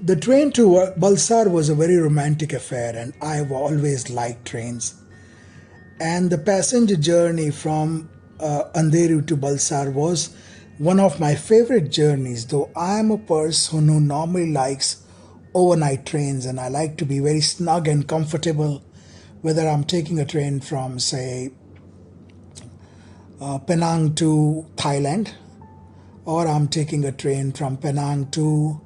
The train to Bulsar was a very romantic affair, and I've always liked trains. And the passenger journey from Andheri to Bulsar was one of my favorite journeys, though I am a person who normally likes overnight trains and I like to be very snug and comfortable, whether I'm taking a train from, say, Penang to Thailand, or I'm taking a train from Penang to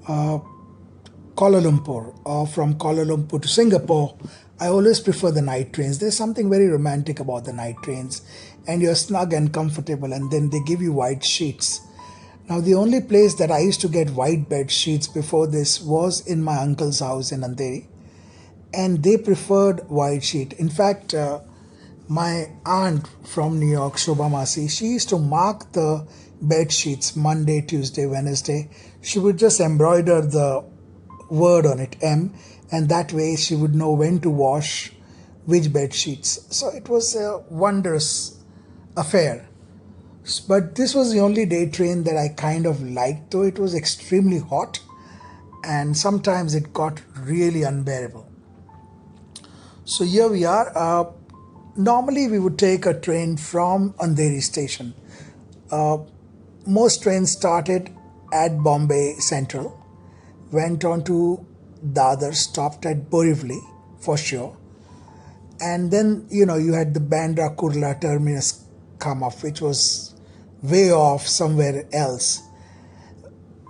Kuala Lumpur, or from Kuala Lumpur to Singapore. I always prefer the night trains. There's something very romantic about the night trains, and you're snug and comfortable, and then they give you white sheets. Now, the only place that I used to get white bed sheets before this was in my uncle's house in Andheri, and they preferred white sheet. In fact, my aunt from New York, Shobha Masi, she used to mark the bed sheets Monday, Tuesday, Wednesday. She would just embroider the word on it, M, and that way she would know when to wash which bed sheets. So it was a wondrous affair. But this was the only day train that I kind of liked, though it was extremely hot and sometimes it got really unbearable. So here we are. Normally, we would take a train from Andheri station. Uh, most trains started at Bombay Central, went on to Dadar, stopped at Borivali for sure, and then you had the Bandra Kurla terminus come up, which was way off somewhere else.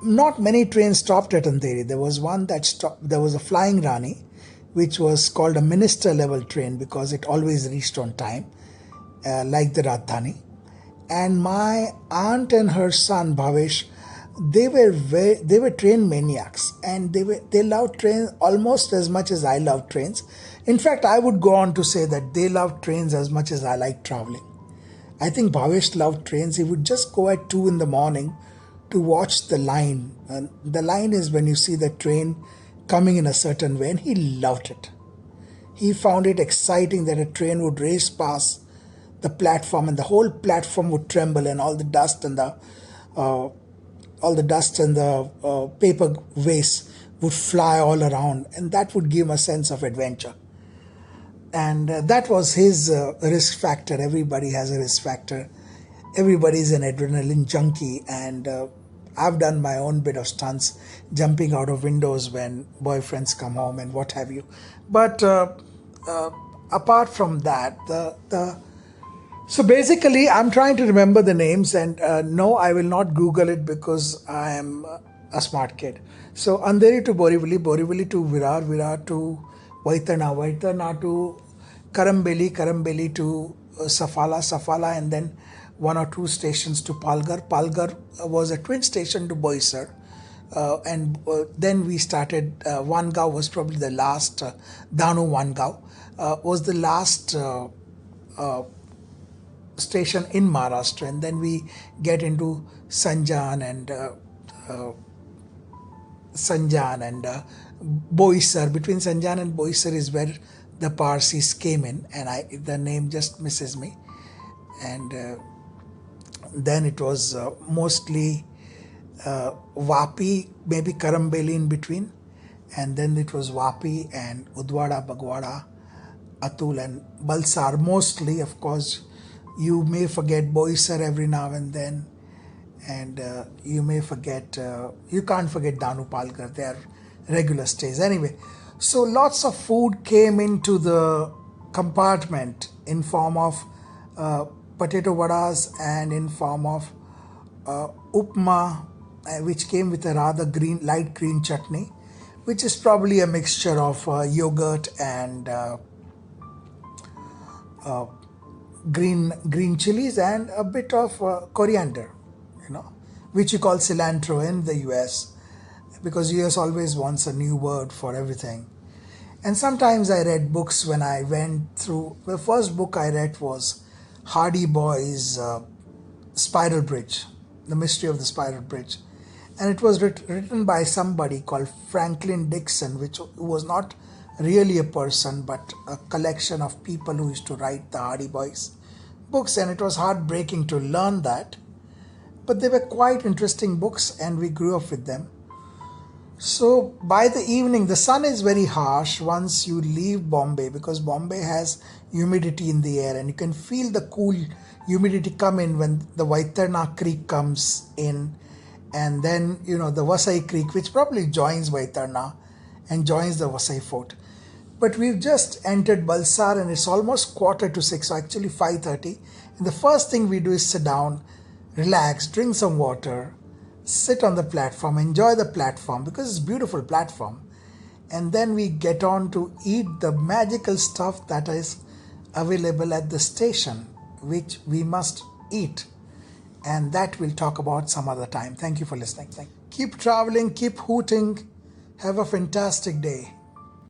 Not many trains stopped at Andheri. There was one that stopped. There was a Flying Rani, which was called a minister level train because it always reached on time, like the Rajdhani. And my aunt and her son Bhavesh, they were train maniacs, and they loved trains almost as much as I love trains. In fact, I would go on to say that they loved trains as much as I like traveling. I think Bhavesh loved trains. He would just go at 2 in the morning to watch the line. And the line is when you see the train coming in a certain way, and he loved it. He found it exciting that a train would race past the platform and the whole platform would tremble, and uh, all the dust and the paper waste would fly all around, and that would give him a sense of adventure. And that was his risk factor. Everybody has a risk factor. Everybody's an adrenaline junkie, and I've done my own bit of stunts, jumping out of windows when boyfriends come home and what have you. But uh, apart from that, the so basically, I'm trying to remember the names, and no, I will not Google it because I am a smart kid. So Andheri to Borivali, Borivali to Virar, Virar to Vaitana, Vaitana to Karambeli, Karambeli to Safala, Safala, and then one or two stations to Palgar. Palgar was a twin station to Boisar. And then we started, Vangaon was probably the last, Danu Vangaon was the last station in Maharashtra, and then we get into uh, Sanjan and Boisar. Between Sanjan and Boisar is where the Parsis came in, and the name just misses me. And then it was mostly Vapi, maybe Karambeli in between, and then it was Vapi and Udwada, Bagwada, Atul and Balsar mostly. Of course, you may forget Boisar every now and then, and you can't forget Danu Palgar. They are regular stays. Anyway, so lots of food came into the compartment in form of potato vadas and in form of upma, which came with a rather light green chutney, which is probably a mixture of yogurt and uh, green chilies and a bit of coriander, you know, which you call cilantro in the US, because US always wants a new word for everything. And sometimes I read books when I went through. The first book I read was Hardy Boy's Spiral Bridge, The Mystery of the Spiral Bridge. And it was written by somebody called Franklin Dixon, which was not really a person but a collection of people who used to write the Hardy Boys books. And it was heartbreaking to learn that. But they were quite interesting books, and we grew up with them. So by the evening, the sun is very harsh once you leave Bombay, because Bombay has humidity in the air and you can feel the cool humidity come in when the Vaitarna Creek comes in, and then the Vasai Creek, which probably joins Vaitarna and joins the Vasai Fort. But we've just entered Bulsar and it's almost quarter to 6, so actually 5:30. And the first thing we do is sit down, relax, drink some water, sit on the platform, enjoy the platform because it's a beautiful platform. And then we get on to eat the magical stuff that is available at the station, which we must eat. And that we'll talk about some other time. Thank you for listening. Keep traveling, keep hooting. Have a fantastic day.